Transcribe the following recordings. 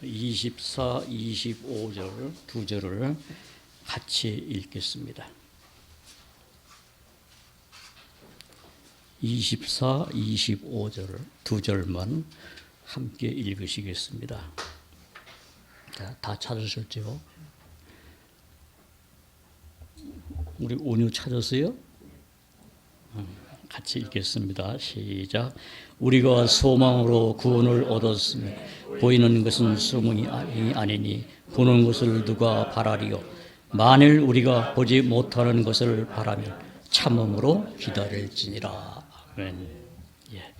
24, 25절 두 절을 같이 읽겠습니다. 24, 25절 두 절만 함께 읽으시겠습니다. 자, 다 찾으셨죠? 우리 온유 찾았어요? 같이 읽겠습니다. 시작. 우리가 소망으로 구원을 얻었으며 보이는 것은 소망이 아니니 보는 것을 누가 바라리요. 만일 우리가 보지 못하는 것을 바라면 참음으로 기다릴지니라. 아멘. 예.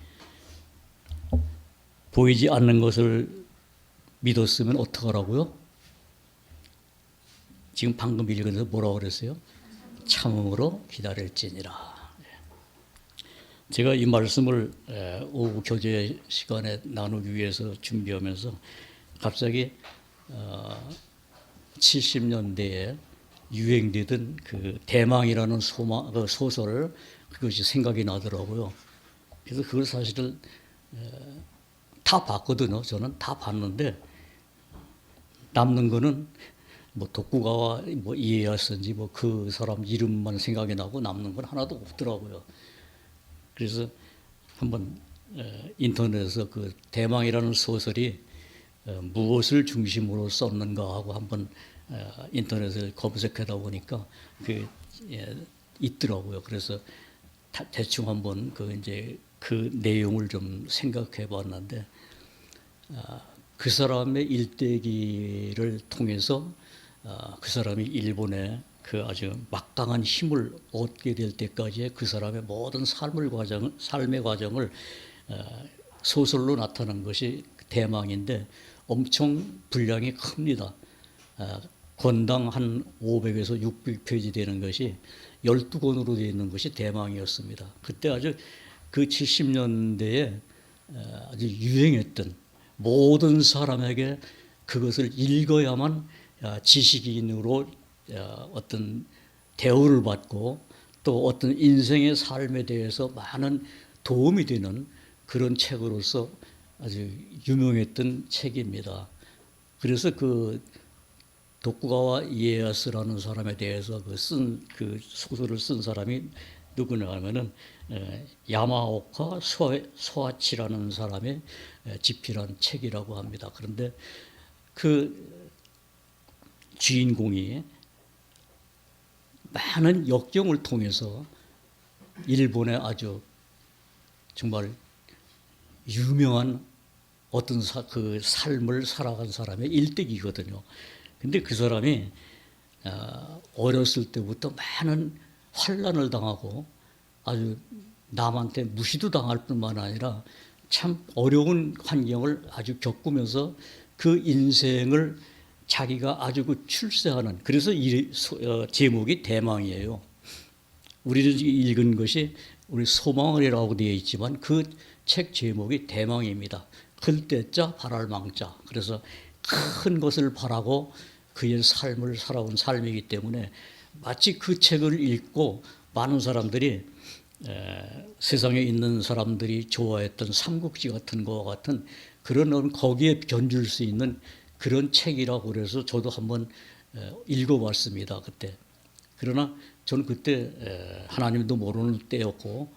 보이지 않는 것을 믿었으면 어떡하라고요? 지금 방금 읽은데서 뭐라고 그랬어요? 참음으로 기다릴지니라. 제가 이 말씀을 오후 교제 시간에 나누기 위해서 준비하면서 갑자기 70년대에 유행되던 그 대망이라는 소설 그것이 생각이 나더라고요. 그래서 그걸 사실은 다 봤거든요. 저는 다 봤는데 남는 거는 뭐 독구가와 뭐 이에야스인지 뭐 그 사람 이름만 생각이 나고 남는 건 하나도 없더라고요. 그래서 한번 인터넷에서 그 대망이라는 소설이 무엇을 중심으로 썼는가 하고 한번 인터넷을 검색하다 보니까 그 있더라고요. 그래서 대충 한번 그 내용을 좀 생각해 봤는데 그 사람의 일대기를 통해서 그 사람이 일본에 그 아주 막강한 힘을 얻게 될 때까지의 그 사람의 모든 삶의 과정을 소설로 나타낸 것이 대망인데 엄청 분량이 큽니다. 권당 한 500에서 600페이지 되는 것이 12권으로 되어 있는 것이 대망이었습니다. 그때 아주 그 70년대에 아주 유행했던 모든 사람에게 그것을 읽어야만 지식인으로 어떤 대우를 받고 또 어떤 인생의 삶에 대해서 많은 도움이 되는 그런 책으로서 아주 유명했던 책입니다. 그래서 그 도쿠가와 이에야스라는 사람에 대해서 그 소설을 쓴 사람이 누구냐 하면은 야마오카 소아치라는 사람의 집필한 책이라고 합니다. 그런데 그 주인공이 많은 역경을 통해서 일본의 아주 정말 유명한 어떤 그 삶을 살아간 사람의 일대기거든요. 근데 그 사람이 어렸을 때부터 많은 환난을 당하고 아주 남한테 무시도 당할 뿐만 아니라 참 어려운 환경을 아주 겪으면서 그 인생을 자기가 아주 그 출세하는, 그래서 이 제목이 대망이에요. 우리를 읽은 것이 우리 소망이라고 되어 있지만 그 책 제목이 대망입니다. 클 때자 바랄 망자. 그래서 큰 것을 바라고 그의 삶을 살아온 삶이기 때문에 마치 그 책을 읽고 많은 사람들이 세상에 있는 사람들이 좋아했던 삼국지 같은 거와 같은 그런 거기에 견줄 수 있는 그런 책이라고 그래서 저도 한번 읽어봤습니다. 그때. 그러나 저는 그때 하나님도 모르는 때였고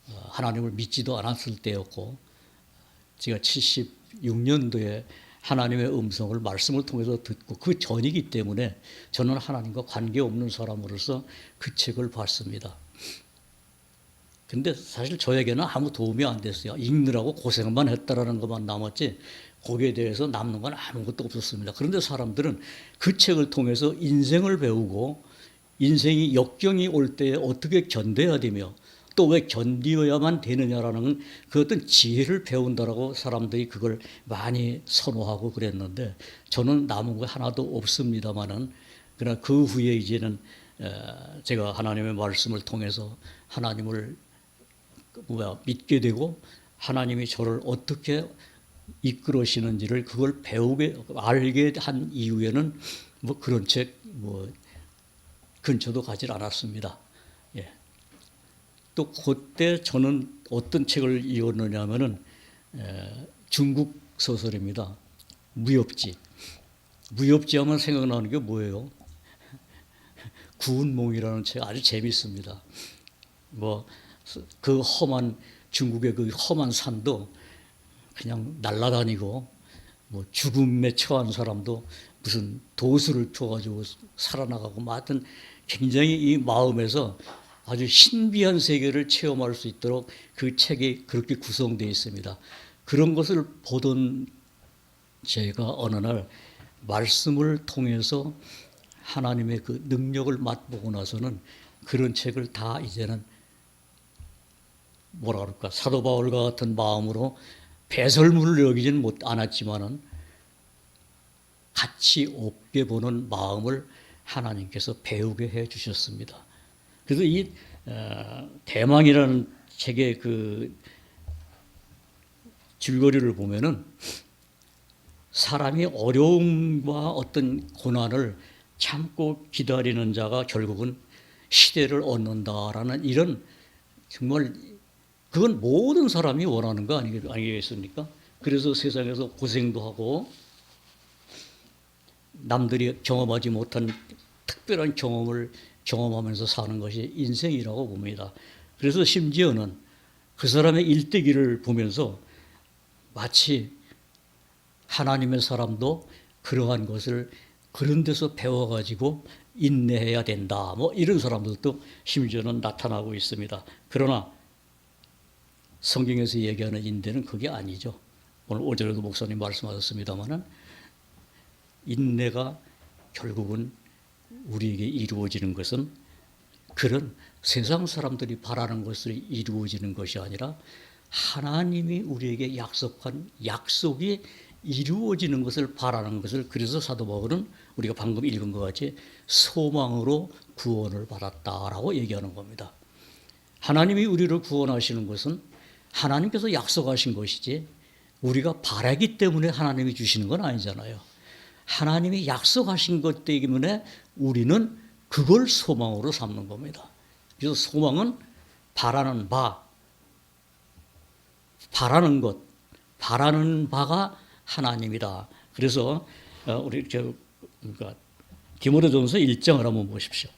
하나님을 믿지도 않았을 때였고 제가 76년도에 하나님의 음성을 말씀을 통해서 듣고 그 전이기 때문에 저는 하나님과 관계없는 사람으로서 그 책을 봤습니다. 근데 사실 저에게는 아무 도움이 안 됐어요. 읽느라고 고생만 했다라는 것만 남았지 거기에 대해서 남는 건 아무것도 없었습니다. 그런데 사람들은 그 책을 통해서 인생을 배우고 인생이 역경이 올 때 어떻게 견뎌야 되며 또 왜 견디어야만 되느냐라는 그 어떤 지혜를 배운다라고 사람들이 그걸 많이 선호하고 그랬는데 저는 남은 거 하나도 없습니다만은 그러나 그 후에 이제는 제가 하나님의 말씀을 통해서 하나님을 믿게 되고 하나님이 저를 어떻게 이끌으시는지를 그걸 알게 한 이후에는 뭐 그런 책 근처도 가질 않았습니다. 예. 또 그때 저는 어떤 책을 읽었느냐 하면은 중국 소설입니다. 무협지. 무협지 하면 생각나는 게 뭐예요? 구운 몽이라는 책 아주 재밌습니다. 뭐 그 험한 중국의 그 험한 산도 그냥 날아다니고 뭐 죽음에 처한 사람도 무슨 도수를 펴가지고 살아나가고 뭐 하여튼 굉장히 이 마음에서 아주 신비한 세계를 체험할 수 있도록 그 책이 그렇게 구성되어 있습니다. 그런 것을 보던 제가 어느 날 말씀을 통해서 하나님의 그 능력을 맛보고 나서는 그런 책을 다 이제는 뭐라 그럴까 사도 바울과 같은 마음으로 배설물을 여기지는 않았지만은 같이 없게 보는 마음을 하나님께서 배우게 해 주셨습니다. 그래서 이 대망이라는 책의 그 줄거리를 보면은 사람이 어려움과 어떤 고난을 참고 기다리는 자가 결국은 시대를 얻는다라는 이런 정말 그건 모든 사람이 원하는 거 아니겠습니까? 그래서 세상에서 고생도 하고 남들이 경험하지 못한 특별한 경험을 경험하면서 사는 것이 인생이라고 봅니다. 그래서 심지어는 그 사람의 일대기를 보면서 마치 하나님의 사람도 그러한 것을 그런 데서 배워가지고 인내해야 된다. 뭐 이런 사람들도 심지어는 나타나고 있습니다. 그러나 성경에서 얘기하는 인내는 그게 아니죠. 오늘 오전에도 목사님 말씀하셨습니다마는 인내가 결국은 우리에게 이루어지는 것은 그런 세상 사람들이 바라는 것을 이루어지는 것이 아니라 하나님이 우리에게 약속한 약속이 이루어지는 것을 바라는 것을 그래서 사도 바울은 우리가 방금 읽은 것 같이 소망으로 구원을 받았다라고 얘기하는 겁니다. 하나님이 우리를 구원하시는 것은 하나님께서 약속하신 것이지 우리가 바라기 때문에 하나님이 주시는 건 아니잖아요. 하나님이 약속하신 것 때문에 우리는 그걸 소망으로 삼는 겁니다. 그래서 소망은 바라는 바, 바라는 것, 바라는 바가 하나님이다. 그래서 우리 그러니까 디모데전서 1장을 한번 보십시오.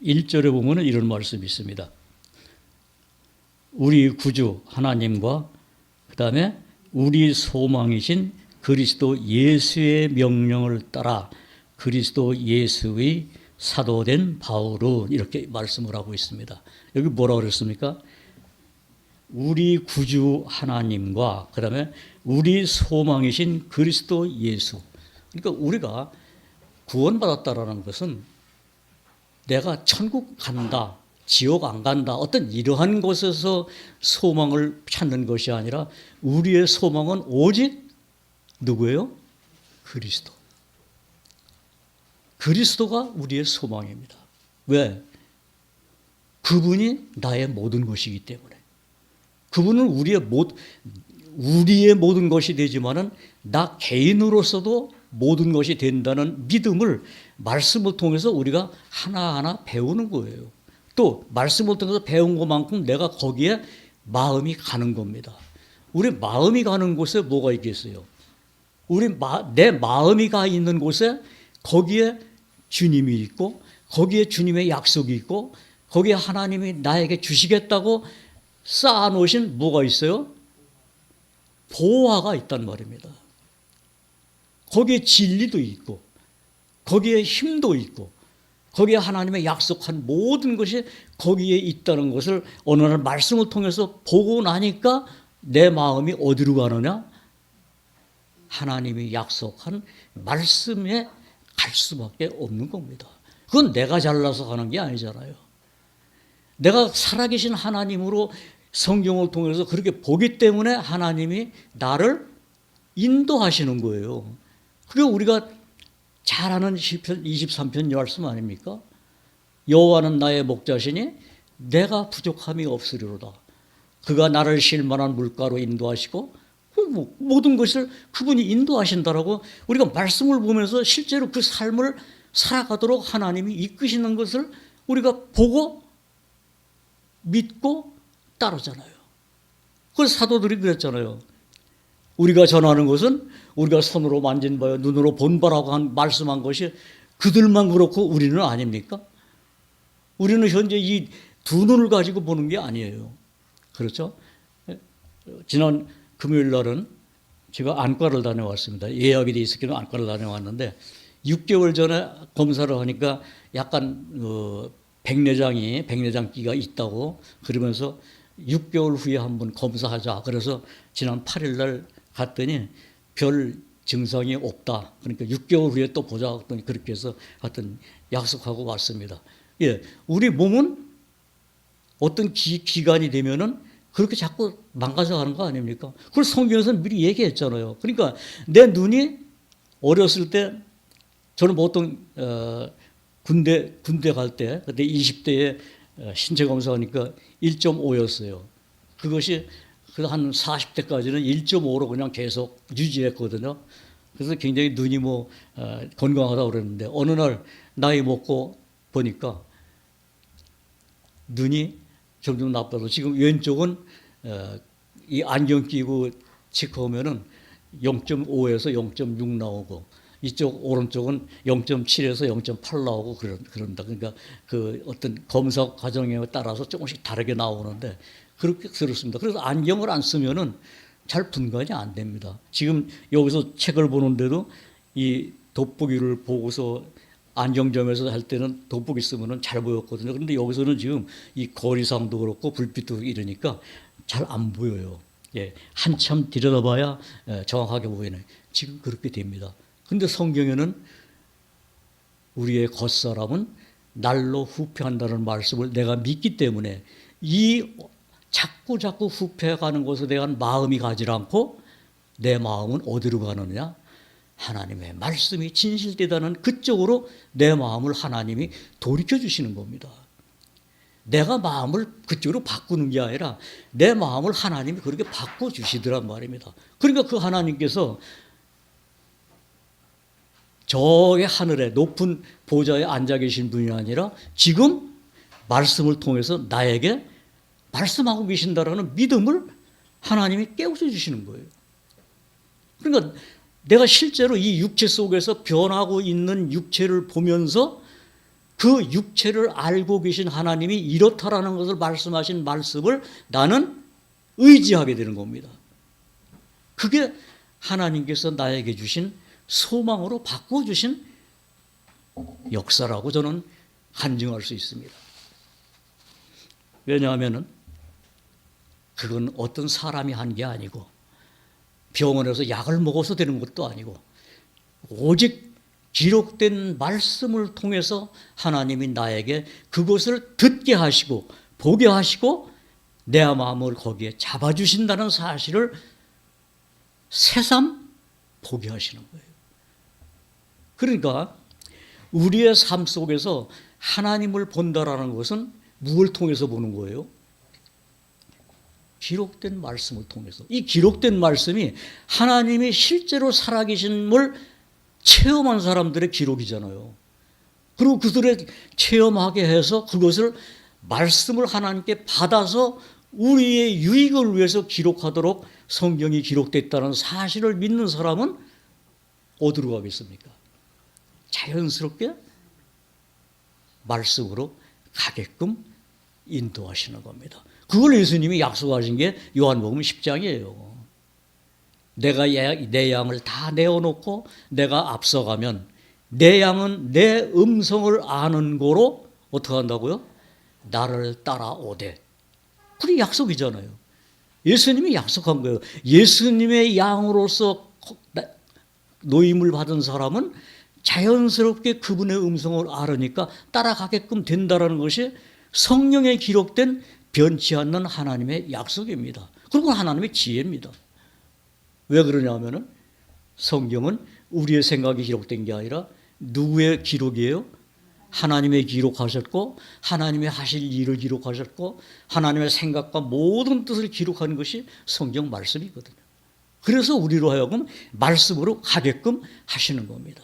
1절에 보면 이런 말씀이 있습니다. 우리 구주 하나님과 그 다음에 우리 소망이신 그리스도 예수의 명령을 따라 그리스도 예수의 사도된 바울은 이렇게 말씀을 하고 있습니다. 여기 뭐라고 그랬습니까? 우리 구주 하나님과 그 다음에 우리 소망이신 그리스도 예수. 그러니까 우리가 구원받았다라는 것은 내가 천국 간다, 지옥 안 간다, 어떤 이러한 곳에서 소망을 찾는 것이 아니라 우리의 소망은 오직 누구예요? 그리스도. 그리스도가 우리의 소망입니다. 왜? 그분이 나의 모든 것이기 때문에. 그분은 우리의 모든 것이 되지만은 나 개인으로서도 모든 것이 된다는 믿음을 말씀을 통해서 우리가 하나하나 배우는 거예요. 또 말씀을 통해서 배운 것만큼 내가 거기에 마음이 가는 겁니다. 우리 마음이 가는 곳에 뭐가 있겠어요? 내 마음이 가 있는 곳에 거기에 주님이 있고 거기에 주님의 약속이 있고 거기에 하나님이 나에게 주시겠다고 쌓아놓으신 뭐가 있어요? 보화가 있단 말입니다. 거기에 진리도 있고 거기에 힘도 있고 거기에 하나님의 약속한 모든 것이 거기에 있다는 것을 어느 날 말씀을 통해서 보고 나니까 내 마음이 어디로 가느냐? 하나님이 약속한 말씀에 갈 수밖에 없는 겁니다. 그건 내가 잘나서 가는 게 아니잖아요. 내가 살아계신 하나님으로 성경을 통해서 그렇게 보기 때문에 하나님이 나를 인도하시는 거예요. 그게 우리가 잘 아는 시편 23편 말씀 아닙니까? 여호와는 나의 목자시니 내가 부족함이 없으리로다. 그가 나를 쉴만한 물가로 인도하시고 모든 것을 그분이 인도하신다라고 우리가 말씀을 보면서 실제로 그 삶을 살아가도록 하나님이 이끄시는 것을 우리가 보고 믿고 따르잖아요. 그래서 사도들이 그랬잖아요. 우리가 전하는 것은 우리가 손으로 만진 바요 눈으로 본 바라고 말씀한 것이 그들만 그렇고 우리는 아닙니까? 우리는 현재 이 두 눈을 가지고 보는 게 아니에요. 그렇죠? 지난 금요일 날은 제가 안과를 다녀왔습니다. 예약이 돼 있었기 때문에 안과를 다녀왔는데 6개월 전에 검사를 하니까 약간 백내장기가 있다고 그러면서 6개월 후에 한번 검사하자. 그래서 지난 8일 날 갔더니 별 증상이 없다. 그러니까 6개월 후에 또 보자. 그렇게 해서 하여튼 약속하고 왔습니다. 예, 우리 몸은 어떤 기간이 되면은 그렇게 자꾸 망가져가는 거 아닙니까? 그걸 성경에서는 미리 얘기했잖아요. 그러니까 내 눈이 어렸을 때 저는 보통 군대 갈 때 그때 20대에 신체 검사하니까 1.5였어요. 그것이 한 40대까지는 1.5로 그냥 계속 유지했거든요. 그래서 굉장히 눈이 건강하다고 그랬는데 어느 날 나이 먹고 보니까 눈이 점점 나빠서 지금 왼쪽은 이 안경 끼고 체크하면은 0.5에서 0.6 나오고 이쪽 오른쪽은 0.7에서 0.8 나오고 그런다. 그러니까 그 어떤 검사 과정에 따라서 조금씩 다르게 나오는데 그렇게 들었습니다. 그래서 안경을 안 쓰면은 잘 분간이 안 됩니다. 지금 여기서 책을 보는데도 이 돋보기를 보고서 안경점에서 할 때는 돋보기 쓰면은 잘 보였거든요. 그런데 여기서는 지금 이 거리상도 그렇고 불빛도 이러니까 잘 안 보여요. 예, 한참 들여다봐야 정확하게 보이네. 지금 그렇게 됩니다. 근데 성경에는 우리의 겉사람은 날로 후패한다는 말씀을 내가 믿기 때문에 이 자꾸 후패가는 것에 대한 마음이 가지 않고 내 마음은 어디로 가느냐? 하나님의 말씀이 진실되다는 그쪽으로 내 마음을 하나님이 돌이켜 주시는 겁니다. 내가 마음을 그쪽으로 바꾸는 게 아니라 내 마음을 하나님이 그렇게 바꿔주시더란 말입니다. 그러니까 그 하나님께서 저의 하늘에 높은 보좌에 앉아 계신 분이 아니라 지금 말씀을 통해서 나에게 말씀하고 계신다라는 믿음을 하나님이 깨우쳐 주시는 거예요. 그러니까 내가 실제로 이 육체 속에서 변하고 있는 육체를 보면서 그 육체를 알고 계신 하나님이 이렇다라는 것을 말씀하신 말씀을 나는 의지하게 되는 겁니다. 그게 하나님께서 나에게 주신 소망으로 바꿔주신 역사라고 저는 간증할 수 있습니다. 왜냐하면 그건 어떤 사람이 한 게 아니고 병원에서 약을 먹어서 되는 것도 아니고 오직 기록된 말씀을 통해서 하나님이 나에게 그것을 듣게 하시고 보게 하시고 내 마음을 거기에 잡아주신다는 사실을 새삼 보게 하시는 거예요. 그러니까 우리의 삶 속에서 하나님을 본다라는 것은 무엇을 통해서 보는 거예요? 기록된 말씀을 통해서. 이 기록된 말씀이 하나님이 실제로 살아계심을 체험한 사람들의 기록이잖아요. 그리고 그들의 체험하게 해서 그것을 말씀을 하나님께 받아서 우리의 유익을 위해서 기록하도록 성경이 기록됐다는 사실을 믿는 사람은 어디로 가겠습니까? 자연스럽게 말씀으로 가게끔 인도하시는 겁니다. 그걸 예수님이 약속하신 게 요한복음 10장이에요. 내가 내 양을 다 내어놓고 내가 앞서가면 내 양은 내 음성을 아는 거로 어떻게 한다고요? 나를 따라오되. 그게 약속이잖아요. 예수님이 약속한 거예요. 예수님의 양으로서 노임을 받은 사람은 자연스럽게 그분의 음성을 알으니까 따라가게끔 된다는 것이 성경에 기록된 변치 않는 하나님의 약속입니다. 그리고 하나님의 지혜입니다. 왜 그러냐면은 성경은 우리의 생각이 기록된 게 아니라 누구의 기록이에요? 하나님의 기록하셨고 하나님의 하실 일을 기록하셨고 하나님의 생각과 모든 뜻을 기록하는 것이 성경 말씀이거든요. 그래서 우리로 하여금 말씀으로 가게끔 하시는 겁니다.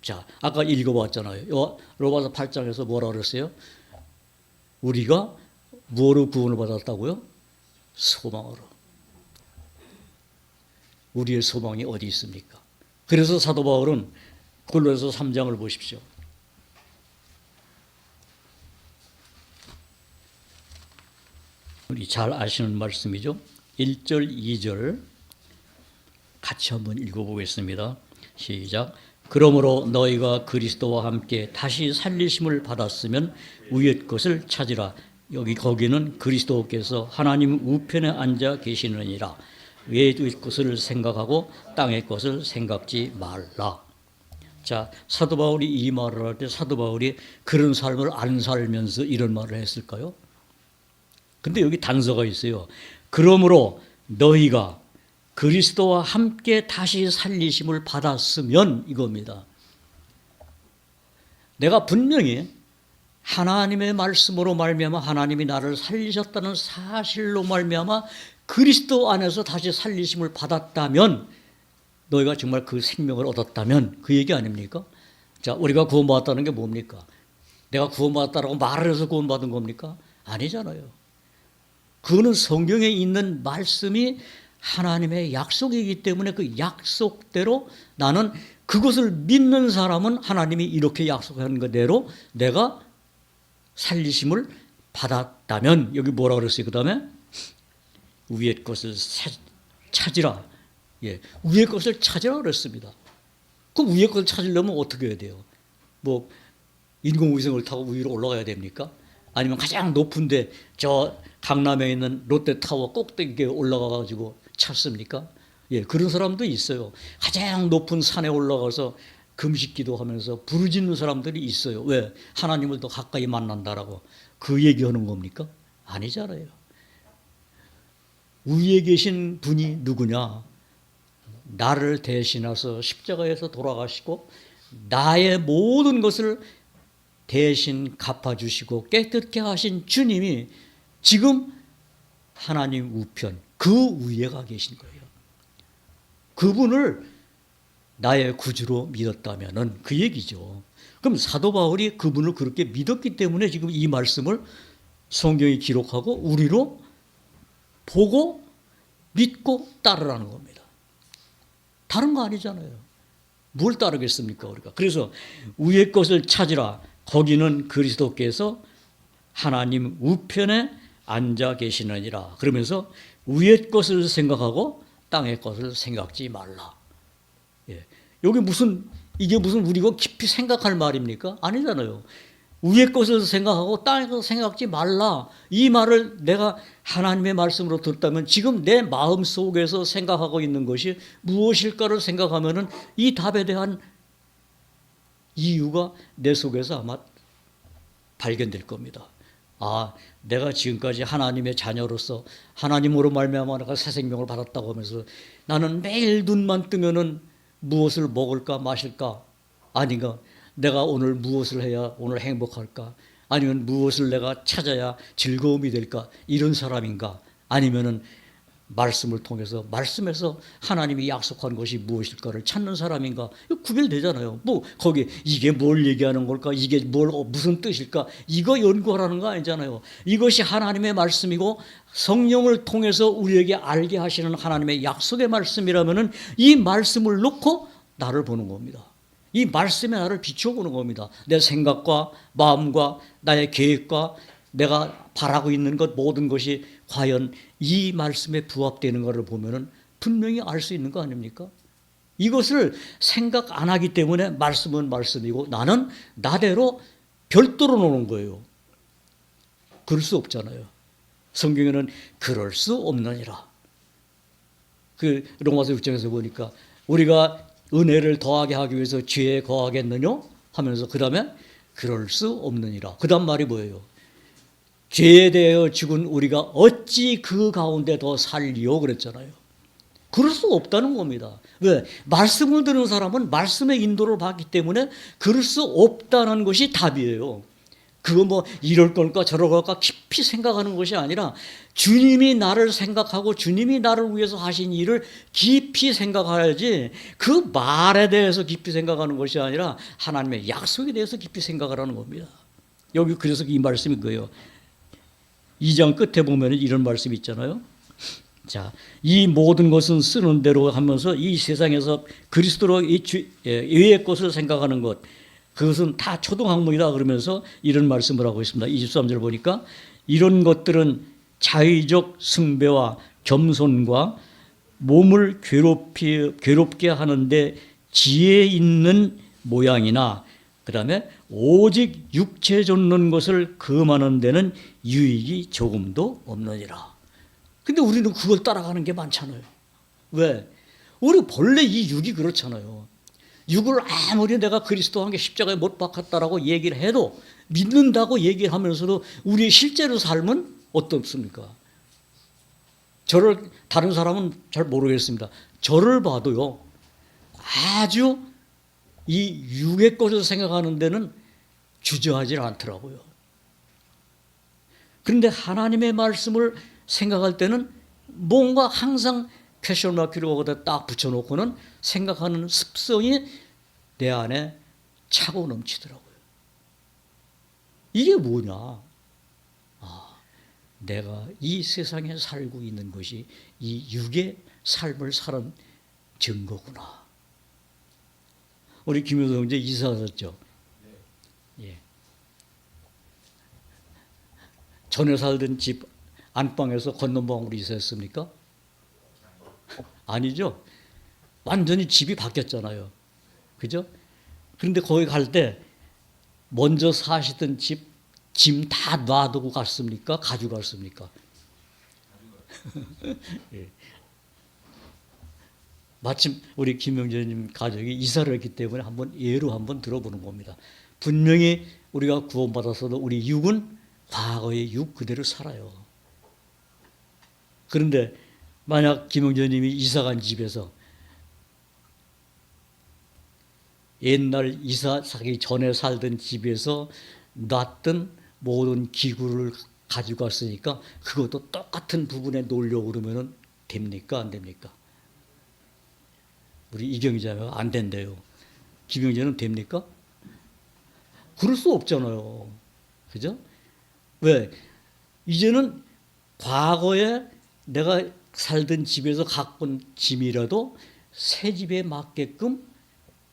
자, 아까 읽어봤잖아요. 로마서 8장에서 뭐라 그랬어요? 우리가 무엇으로 구원을 받았다고요? 소망으로. 우리의 소망이 어디 있습니까? 그래서 사도 바울은 골로새서 3장을 보십시오. 우리 잘 아시는 말씀이죠. 1절, 2절 같이 한번 읽어보겠습니다. 시작. 그러므로 너희가 그리스도와 함께 다시 살리심을 받았으면 위의 것을 찾으라. 거기는 그리스도께서 하나님 우편에 앉아 계시느니라. 위의 것을 생각하고 땅의 것을 생각지 말라. 자, 사도 바울이 이 말을 할 때 사도 바울이 그런 삶을 안 살면서 이런 말을 했을까요? 근데 여기 단서가 있어요. 그러므로 너희가 그리스도와 함께 다시 살리심을 받았으면 이겁니다. 내가 분명히 하나님의 말씀으로 말미암아 하나님이 나를 살리셨다는 사실로 말미암아 그리스도 안에서 다시 살리심을 받았다면 너희가 정말 그 생명을 얻었다면 그 얘기 아닙니까? 자, 우리가 구원받았다는 게 뭡니까? 내가 구원받았다라고 말을 해서 구원받은 겁니까? 아니잖아요. 그거는 성경에 있는 말씀이 하나님의 약속이기 때문에 그 약속대로 나는 그것을 믿는 사람은 하나님이 이렇게 약속한 그대로 내가 살리심을 받았다면 여기 뭐라 그랬어요? 그 다음에 위의 것을 찾으라. 예, 위의 것을 찾으라 그랬습니다. 그럼 위의 것을 찾으려면 어떻게 해야 돼요? 뭐 인공위성을 타고 위로 올라가야 됩니까? 아니면 가장 높은데 저 강남에 있는 롯데타워 꼭대기에 올라가가지고 찾습니까? 예, 그런 사람도 있어요. 가장 높은 산에 올라가서 금식기도 하면서 부르짖는 사람들이 있어요. 왜? 하나님을 더 가까이 만난다라고. 그 얘기하는 겁니까? 아니잖아요. 위에 계신 분이 누구냐? 나를 대신해서 십자가에서 돌아가시고 나의 모든 것을 대신 갚아주시고 깨끗게 하신 주님이 지금 하나님 우편 그 위에 가 계신 거예요. 그분을 나의 구주로 믿었다면은 그 얘기죠. 그럼 사도 바울이 그분을 그렇게 믿었기 때문에 지금 이 말씀을 성경이 기록하고 우리로 보고 믿고 따르라는 겁니다. 다른 거 아니잖아요. 뭘 따르겠습니까 우리가? 그래서 위의 것을 찾으라. 거기는 그리스도께서 하나님 우편에 앉아 계시느니라. 그러면서 위의 것을 생각하고 땅의 것을 생각지 말라. 예. 이게 무슨 우리가 깊이 생각할 말입니까? 아니잖아요. 위의 것을 생각하고 땅의 것을 생각지 말라. 이 말을 내가 하나님의 말씀으로 듣다면 지금 내 마음 속에서 생각하고 있는 것이 무엇일까를 생각하면은 이 답에 대한 이유가 내 속에서 아마 발견될 겁니다. 아, 내가 지금까지 하나님의 자녀로서 하나님으로 말미암아 내가 새 생명을 받았다고 하면서 나는 매일 눈만 뜨면은 무엇을 먹을까 마실까 아닌가? 내가 오늘 무엇을 해야 오늘 행복할까? 아니면 무엇을 내가 찾아야 즐거움이 될까? 이런 사람인가? 아니면은 말씀을 통해서 말씀에서 하나님이 약속한 것이 무엇일까를 찾는 사람인가? 이거 구별되잖아요. 뭐 거기 이게 뭘 얘기하는 걸까? 이게 무슨 뜻일까? 이거 연구하라는 거 아니잖아요. 이것이 하나님의 말씀이고 성령을 통해서 우리에게 알게 하시는 하나님의 약속의 말씀이라면은 이 말씀을 놓고 나를 보는 겁니다. 이 말씀에 나를 비춰보는 겁니다. 내 생각과 마음과 나의 계획과 내가 바라고 있는 것 모든 것이 과연 이 말씀에 부합되는 것을 보면은 분명히 알 수 있는 거 아닙니까? 이것을 생각 안 하기 때문에 말씀은 말씀이고 나는 나대로 별도로 노는 거예요. 그럴 수 없잖아요. 성경에는 그럴 수 없느니라. 그 로마서 6장에서 보니까 우리가 은혜를 더하게 하기 위해서 죄에 거하겠느냐 하면서 그 다음에 그럴 수 없느니라. 그 다음 말이 뭐예요? 죄에 대하여 죽은 우리가 어찌 그 가운데 더 살리요 그랬잖아요. 그럴 수 없다는 겁니다. 왜? 말씀을 듣는 사람은 말씀의 인도를 받기 때문에 그럴 수 없다는 것이 답이에요. 그거 뭐 이럴 걸까 저럴 걸까 깊이 생각하는 것이 아니라 주님이 나를 생각하고 주님이 나를 위해서 하신 일을 깊이 생각해야지 그 말에 대해서 깊이 생각하는 것이 아니라 하나님의 약속에 대해서 깊이 생각하라는 겁니다. 여기 그래서 이 말씀이 그예요. 2장 끝에 보면 이런 말씀이 있잖아요. 자, 이 모든 것은 쓰는 대로 하면서 이 세상에서 그리스도로 외의 것을 생각하는 것, 그것은 다 초등학문이다 그러면서 이런 말씀을 하고 있습니다. 23절 보니까 이런 것들은 자의적 숭배와 겸손과 몸을 괴롭게 하는데 지혜 있는 모양이나 그 다음에 오직 육체 좇는 것을 금하는 데는 유익이 조금도 없느니라. 근데 우리는 그걸 따라가는 게 많잖아요. 왜? 우리 본래 이 육이 그렇잖아요. 육을 아무리 내가 그리스도와 함께 십자가에 못 박았다라고 얘기를 해도 믿는다고 얘기하면서도 우리의 실제로 삶은 어떻습니까? 저를 다른 사람은 잘 모르겠습니다. 저를 봐도요. 아주 이 육의 것을 생각하는 데는 주저하지 않더라고요. 그런데 하나님의 말씀을 생각할 때는 뭔가 항상 퀘스천 마크를 거기다 딱 붙여놓고는 생각하는 습성이 내 안에 차고 넘치더라고요. 이게 뭐냐? 내가 이 세상에 살고 있는 것이 이 육의 삶을 사는 증거구나. 우리 김효성 형제 이사 가셨죠? 예. 전에 살던 집 안방에서 건넌방으로 이사했습니까? 아니죠. 완전히 집이 바뀌었잖아요. 그죠? 그런데 거기 갈 때 먼저 사시던 집 짐 다 놔두고 갔습니까? 가져갔습니까? 예. 마침 우리 김영재님 가족이 이사를 했기 때문에 예로 한번 들어보는 겁니다. 분명히 우리가 구원받아서도 우리 육은 과거의 육 그대로 살아요. 그런데 만약 김영재님이 이사간 집에서 옛날 이사 사기 전에 살던 집에서 놨던 모든 기구를 가지고 왔으니까 그것도 똑같은 부분에 놓으려고 그러면 됩니까? 안 됩니까? 우리 이경자가 안 된대요. 김영재는 됩니까? 그럴 수 없잖아요. 그죠? 왜? 이제는 과거에 내가 살던 집에서 갖고 온 짐이라도 새 집에 맞게끔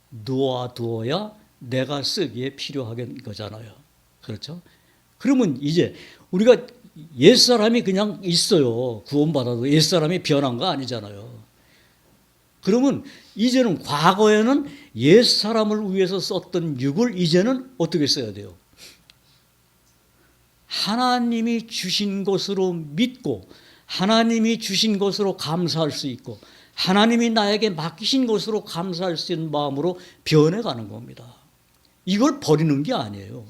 놓아두어야 내가 쓰기에 필요하게 거잖아요. 그렇죠? 그러면 이제 우리가 옛사람이 그냥 있어요. 구원받아도 옛사람이 변한 거 아니잖아요. 그러면 이제는 과거에는 옛사람을 위해서 썼던 육을 이제는 어떻게 써야 돼요? 하나님이 주신 것으로 믿고 하나님이 주신 것으로 감사할 수 있고 하나님이 나에게 맡기신 것으로 감사할 수 있는 마음으로 변해가는 겁니다. 이걸 버리는 게 아니에요.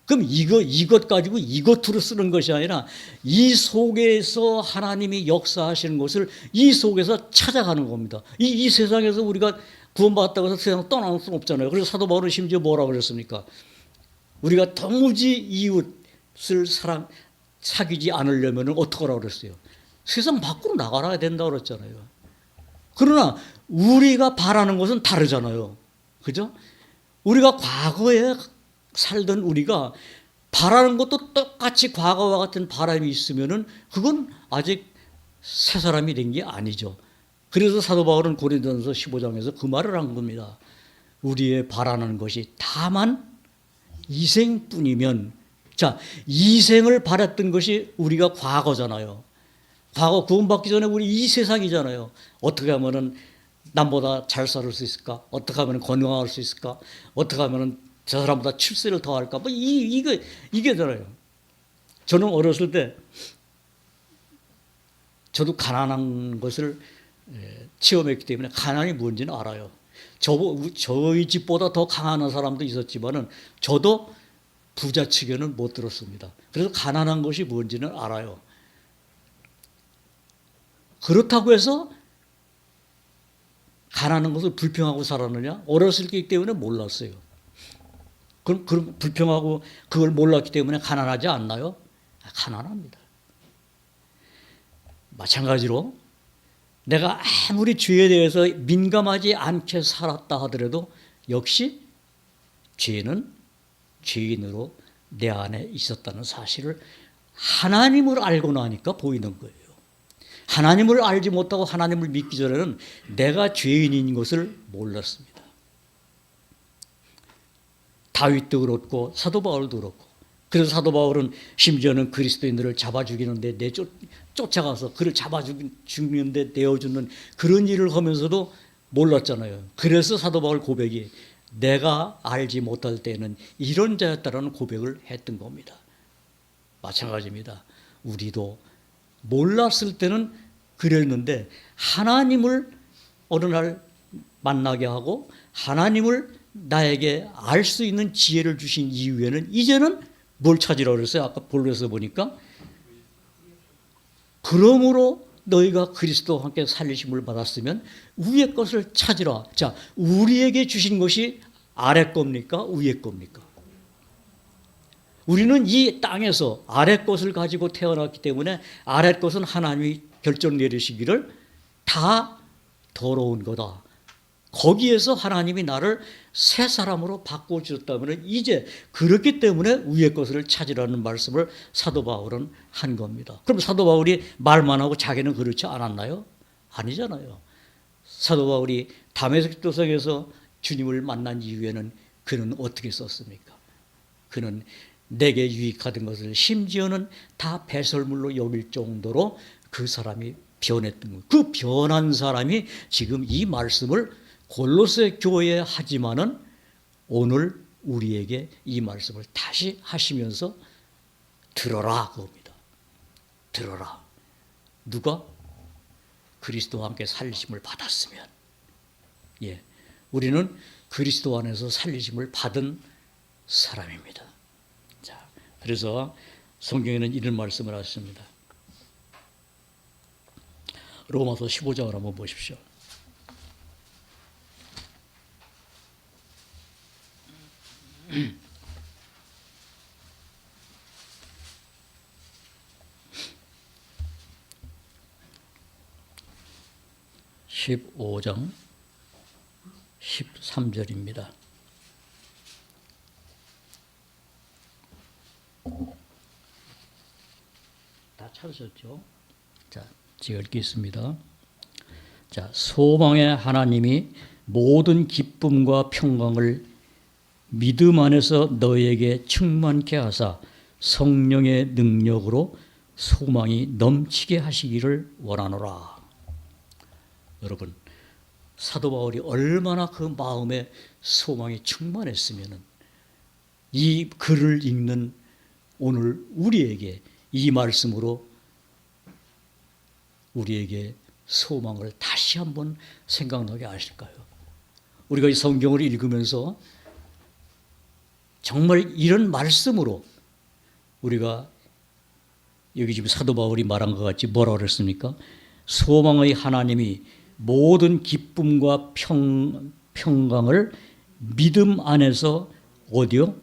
그럼 이것 가지고 이것으로 쓰는 것이 아니라 이 속에서 하나님이 역사하시는 것을 이 속에서 찾아가는 겁니다. 이 세상에서 우리가 구원받았다고 해서 세상을 떠나올 수는 없잖아요. 그래서 사도 바울은 심지어 뭐라고 그랬습니까? 우리가 도무지 이웃을 사귀지 않으려면 어떻게 하라고 그랬어요? 세상 밖으로 나가야 된다고 그랬잖아요. 그러나 우리가 바라는 것은 다르잖아요. 그죠? 우리가 과거에 살던 우리가 바라는 것도 똑같이 과거와 같은 바람이 있으면은 그건 아직 새 사람이 된 게 아니죠. 그래서 사도 바울은 고린도전서 15장에서 그 말을 한 겁니다. 우리의 바라는 것이 다만 이생뿐이면, 자, 이생을 바랐던 것이 우리가 과거잖아요. 과거 구원받기 전에 우리 이 세상이잖아요. 어떻게 하면은 남보다 잘 살 수 있을까? 어떻게 하면 건강할 수 있을까? 어떻게 하면 저 사람보다 출세를 더 할까? 뭐 이게잖아요. 저는 어렸을 때 저도 가난한 것을 체험했기 때문에 가난이 뭔지는 알아요. 저희 집보다 더 가난한 사람도 있었지만은 저도 부자치게는 못 들었습니다. 그래서 가난한 것이 뭔지는 알아요. 그렇다고 해서 가난한 것을 불평하고 살았느냐? 어렸을 때 때문에 몰랐어요. 그럼 불평하고 그걸 몰랐기 때문에 가난하지 않나요? 가난합니다. 마찬가지로 내가 아무리 죄에 대해서 민감하지 않게 살았다 하더라도 역시 죄는 죄인으로 내 안에 있었다는 사실을 하나님을 알고 나니까 보이는 거예요. 하나님을 알지 못하고 하나님을 믿기 전에는 내가 죄인인 것을 몰랐습니다. 다윗도 그렇고 사도 바울도 그렇고, 그래서 사도 바울은 심지어는 그리스도인들을 잡아 죽이는데 쫓아가서 그를 잡아 죽이는데 내어주는 그런 일을 하면서도 몰랐잖아요. 그래서 사도 바울 고백이 내가 알지 못할 때는 이런 자였다라는 고백을 했던 겁니다. 마찬가지입니다. 우리도 몰랐을 때는 그랬는데 하나님을 어느 날 만나게 하고 하나님을 나에게 알 수 있는 지혜를 주신 이후에는 이제는 뭘 찾으라고 그랬어요? 아까 본문에서 보니까 그러므로 너희가 그리스도와 함께 살리심을 받았으면 위의 것을 찾으라. 자, 우리에게 주신 것이 아래 겁니까? 위의 겁니까? 우리는 이 땅에서 아래 것을 가지고 태어났기 때문에 아래 것은 하나님이 결정 내리시기를 다 더러운 거다. 거기에서 하나님이 나를 새 사람으로 바꿔주셨다면 이제 그렇기 때문에 위의 것을 찾으라는 말씀을 사도 바울은 한 겁니다. 그럼 사도 바울이 말만 하고 자기는 그렇지 않았나요? 아니잖아요. 사도 바울이 다메섹 도성에서 주님을 만난 이후에는 그는 어떻게 썼습니까? 그는 내게 유익하던 것을 심지어는 다 배설물로 여길 정도로 그 사람이 변했던 거예요. 그 변한 사람이 지금 이 말씀을 골로새 교회에 하지만은 오늘 우리에게 이 말씀을 다시 하시면서 들어라 그겁니다. 들어라. 누가? 그리스도와 함께 살리심을 받았으면. 예, 우리는 그리스도 안에서 살리심을 받은 사람입니다. 자, 그래서 성경에는 이런 말씀을 하십니다. 로마서 15장을 한번 보십시오. (15장) 13절입니다. 다 찾으셨죠? 자, 제가 읽겠습니다. 자, 소망의 하나님이 모든 기쁨과 평강을 믿음 안에서 너에게 충만케 하사 성령의 능력으로 소망이 넘치게 하시기를 원하노라. 여러분, 사도 바울이 얼마나 그 마음에 소망이 충만했으면 이 글을 읽는 오늘 우리에게 이 말씀으로 우리에게 소망을 다시 한번 생각나게 하실까요? 우리가 이 성경을 읽으면서 정말 이런 말씀으로 우리가 여기 지금 사도 바울이 말한 것 같이 뭐라고 그랬습니까? 소망의 하나님이 모든 기쁨과 평강을 믿음 안에서 어디요?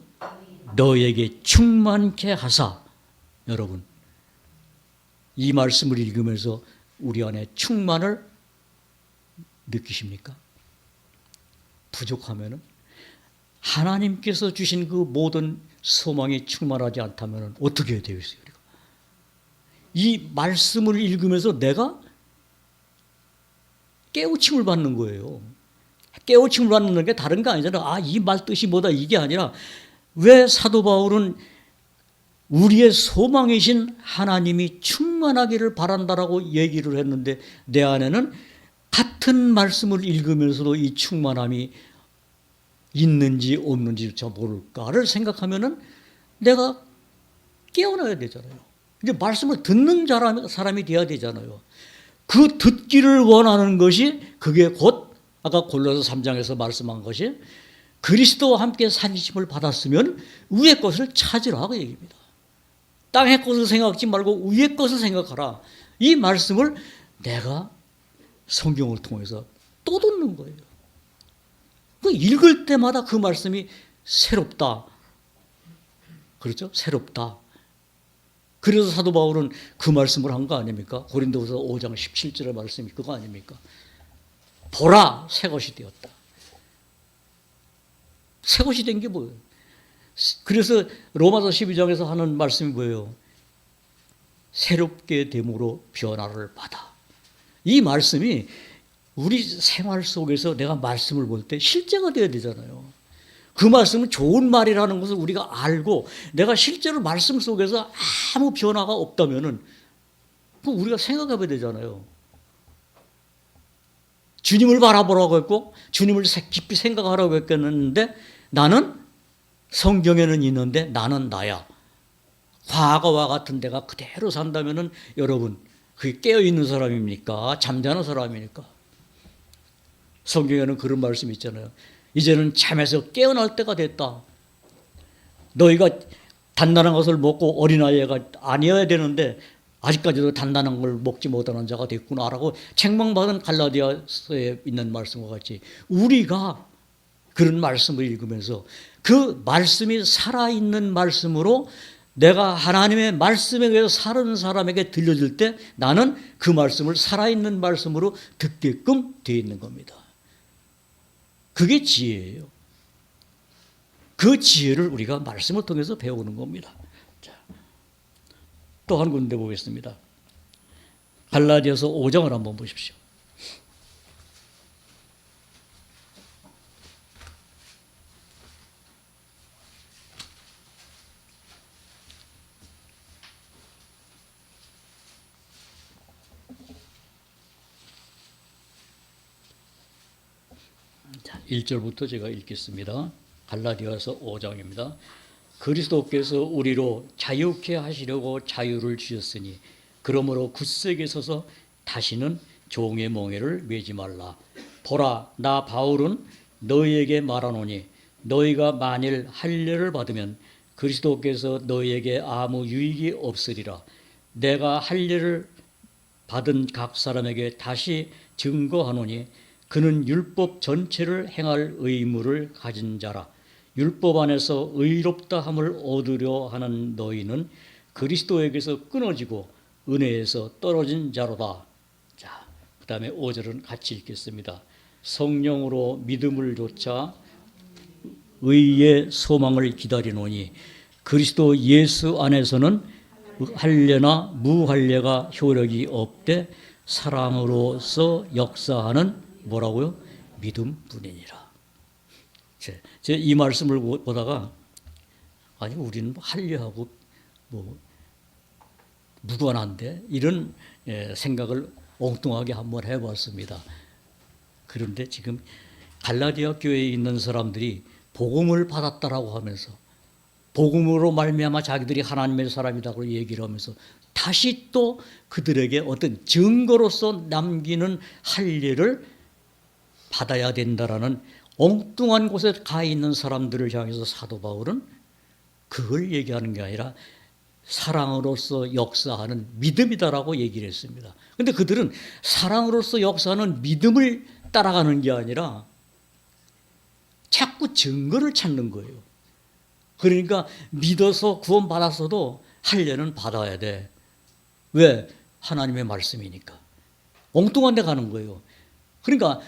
너에게 충만케 하사. 여러분, 이 말씀을 읽으면서 우리 안에 충만을 느끼십니까? 부족하면은 하나님께서 주신 그 모든 소망이 충만하지 않다면 어떻게 해야 되겠어요? 우리가? 이 말씀을 읽으면서 내가 깨우침을 받는 거예요. 깨우침을 받는 게 다른 게 아니잖아요. 아, 이 말 뜻이 뭐다 이게 아니라 왜 사도 바울은 우리의 소망이신 하나님이 충만하기를 바란다라고 얘기를 했는데 내 안에는 같은 말씀을 읽으면서도 이 충만함이 있는지 없는지조차 모를까를 생각하면은 내가 깨어나야 되잖아요. 이제 말씀을 듣는 사람이 돼야 되잖아요. 그 듣기를 원하는 것이 그게 곧 아까 골로새 3장에서 말씀한 것이 그리스도와 함께 살리심을 받았으면 위의 것을 찾으라 그 얘기입니다. 땅의 것을 생각하지 말고 위의 것을 생각하라. 이 말씀을 내가 성경을 통해서 또 듣는 거예요. 그 읽을 때마다 그 말씀이 새롭다. 그렇죠? 새롭다. 그래서 사도 바울은 그 말씀을 한 거 아닙니까? 고린도후서 5장 17절의 말씀이 그거 아닙니까? 보라, 새 것이 되었다. 새 것이 된 게 뭐예요? 그래서 로마서 12장에서 하는 말씀이 뭐예요? 새롭게 됨으로 변화를 받아. 이 말씀이 우리 생활 속에서 내가 말씀을 볼 때 실제가 되어야 되잖아요. 그 말씀은 좋은 말이라는 것을 우리가 알고 내가 실제로 말씀 속에서 아무 변화가 없다면은 우리가 생각해 봐야 되잖아요. 주님을 바라보라고 했고 주님을 깊이 생각하라고 했겠는데 나는 성경에는 있는데 나는 나야. 과거와 같은 데가 그대로 산다면은 여러분 그게 깨어있는 사람입니까? 잠자는 사람입니까? 성경에는 그런 말씀이 있잖아요. 이제는 잠에서 깨어날 때가 됐다. 너희가 단단한 것을 먹고 어린아이가 아니어야 되는데 아직까지도 단단한 걸 먹지 못하는 자가 됐구나라고 책망받은 갈라디아서에 있는 말씀과 같이 우리가 그런 말씀을 읽으면서 그 말씀이 살아있는 말씀으로 내가 하나님의 말씀에 의해서 사는 사람에게 들려줄 때 나는 그 말씀을 살아있는 말씀으로 듣게끔 되어 있는 겁니다. 그게 지혜예요. 그 지혜를 우리가 말씀을 통해서 배우는 겁니다. 자, 또 한 군데 보겠습니다. 갈라디아서 5장을 한번 보십시오. 자, 1절부터 제가 읽겠습니다. 갈라디아서 5장입니다. 그리스도께서 우리로 자유케 하시려고 자유를 주셨으니 그러므로 굳세게 서서 다시는 종의 멍에를 매지 말라. 보라, 나 바울은 너희에게 말하노니 너희가 만일 할례를 받으면 그리스도께서 너희에게 아무 유익이 없으리라. 내가 할례를 받은 각 사람에게 다시 증거하노니 그는 율법 전체를 행할 의무를 가진 자라. 율법 안에서 의롭다 함을 얻으려 하는 너희는 그리스도에게서 끊어지고 은혜에서 떨어진 자로다. 자, 그 다음에 5절은 같이 읽겠습니다. 성령으로 믿음을 좇아 의의 소망을 기다리노니 그리스도 예수 안에서는 할례나 무할례가 효력이 없되 사랑으로서 역사하는 뭐라고요? 믿음뿐이니라. 제가 이 말씀을 보다가 아니 우리는 할례하고 뭐 무관한데 이런 생각을 엉뚱하게 한번 해봤습니다. 그런데 지금 갈라디아 교회에 있는 사람들이 복음을 받았다라고 하면서 복음으로 말미암아 자기들이 하나님의 사람이라고 얘기를 하면서 다시 또 그들에게 어떤 증거로서 남기는 할례를 받아야 된다라는 엉뚱한 곳에 가 있는 사람들을 향해서 사도 바울은 그걸 얘기하는 게 아니라 사랑으로서 역사하는 믿음이다라고 얘기를 했습니다. 그런데 그들은 사랑으로서 역사하는 믿음을 따라가는 게 아니라 자꾸 증거를 찾는 거예요. 그러니까 믿어서 구원받았어도 할례는 받아야 돼. 왜? 하나님의 말씀이니까. 엉뚱한 데 가는 거예요. 그러니까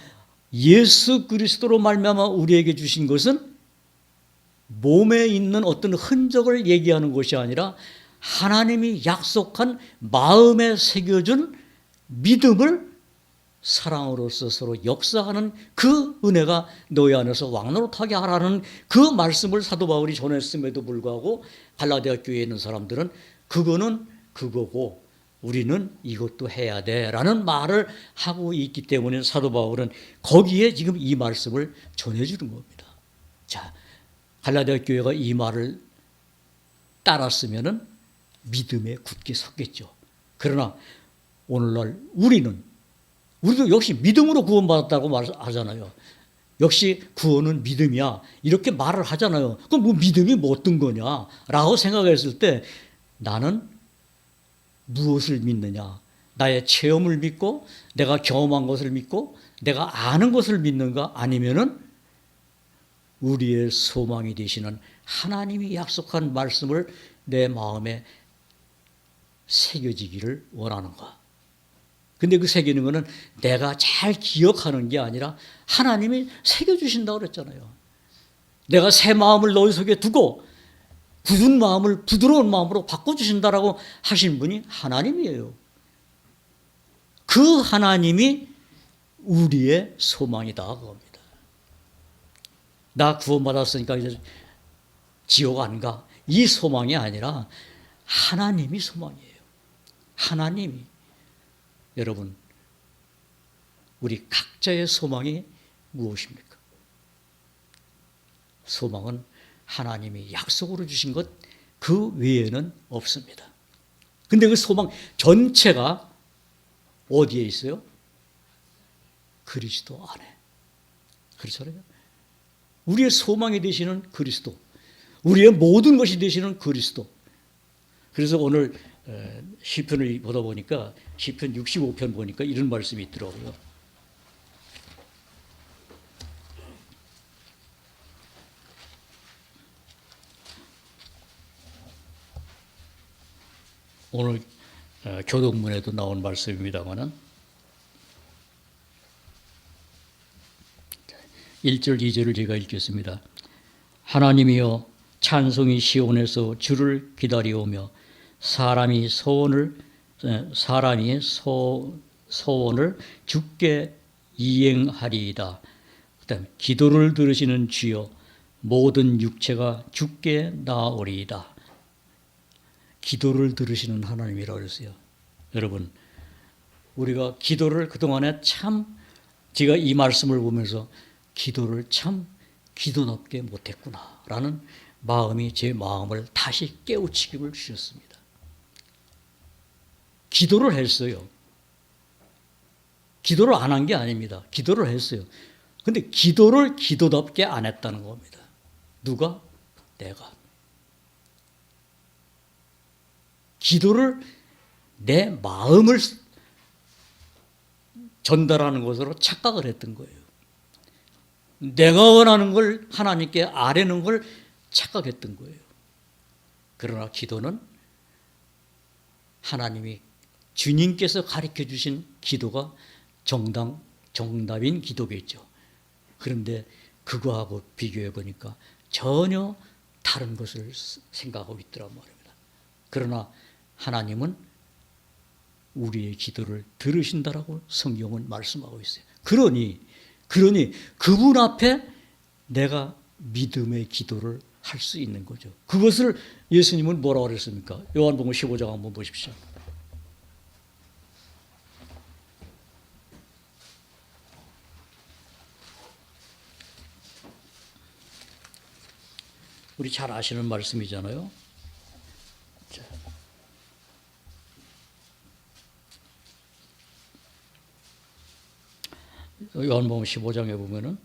예수 그리스도로 말미암아 우리에게 주신 것은 몸에 있는 어떤 흔적을 얘기하는 것이 아니라 하나님이 약속한 마음에 새겨준 믿음을 사랑으로서 서로 역사하는 그 은혜가 너희 안에서 왕노릇하게 하라는 그 말씀을 사도 바울이 전했음에도 불구하고 갈라디아 교회에 있는 사람들은 그거는 그거고 우리는 이것도 해야 돼라는 말을 하고 있기 때문에 사도 바울은 거기에 지금 이 말씀을 전해주는 겁니다. 자, 갈라디아 교회가 이 말을 따랐으면은 믿음에 굳게 섰겠죠. 그러나 오늘날 우리도 역시 믿음으로 구원받았다고 말하잖아요. 역시 구원은 믿음이야. 이렇게 말을 하잖아요. 그럼 뭐 믿음이 뭐 어떤 거냐? 라고 생각했을 때 나는 무엇을 믿느냐? 나의 체험을 믿고 내가 경험한 것을 믿고 내가 아는 것을 믿는가? 아니면은 우리의 소망이 되시는 하나님이 약속한 말씀을 내 마음에 새겨지기를 원하는가? 근데 그 새기는 거는 내가 잘 기억하는 게 아니라 하나님이 새겨주신다고 그랬잖아요. 내가 새 마음을 너희 속에 두고 굳은 마음을 부드러운 마음으로 바꿔주신다라고 하신 분이 하나님이에요. 그 하나님이 우리의 소망이다 그겁니다. 나 구원받았으니까 이제 지옥 안 가. 이 소망이 아니라 하나님이 소망이에요. 하나님이. 여러분, 우리 각자의 소망이 무엇입니까? 소망은 하나님이 약속으로 주신 것 그 외에는 없습니다. 근데 그 소망 전체가 어디에 있어요? 그리스도 안에. 그렇잖아요. 우리의 소망이 되시는 그리스도, 우리의 모든 것이 되시는 그리스도. 그래서 오늘 시편을 보다 보니까 시편 65편 보니까 이런 말씀이 있더라고요. 오늘 교독문에도 나온 말씀입니다만은 1절 2절을 제가 읽겠습니다. 하나님이여 찬송이 시온에서 주를 기다리오며 사람이 소원을 주께 이행하리이다. 그다음 기도를 들으시는 주여 모든 육체가 주께 나아오리이다. 기도를 들으시는 하나님이라고 그랬어요. 여러분, 우리가 기도를 그동안에 참 제가 이 말씀을 보면서 기도를 참 기도답게 못했구나라는 마음이 제 마음을 다시 깨우치기를 주셨습니다. 기도를 했어요. 기도를 안 한 게 아닙니다. 기도를 했어요. 근데 기도를 기도답게 안 했다는 겁니다. 누가? 내가. 기도를 내 마음을 전달하는 것으로 착각을 했던 거예요. 내가 원하는 걸 하나님께 아뢰는 걸 착각했던 거예요. 그러나 기도는 하나님이 주님께서 가르쳐 주신 기도가 정답인 기도겠죠. 그런데 그거하고 비교해 보니까 전혀 다른 것을 생각하고 있더란 말입니다. 그러나 하나님은 우리의 기도를 들으신다라고 성경은 말씀하고 있어요. 그러니 그분 앞에 내가 믿음의 기도를 할 수 있는 거죠. 그것을 예수님은 뭐라고 그랬습니까? 요한복음 15장 한번 보십시오. 우리 잘 아시는 말씀이잖아요. 자. 요한복음 15장에 보면은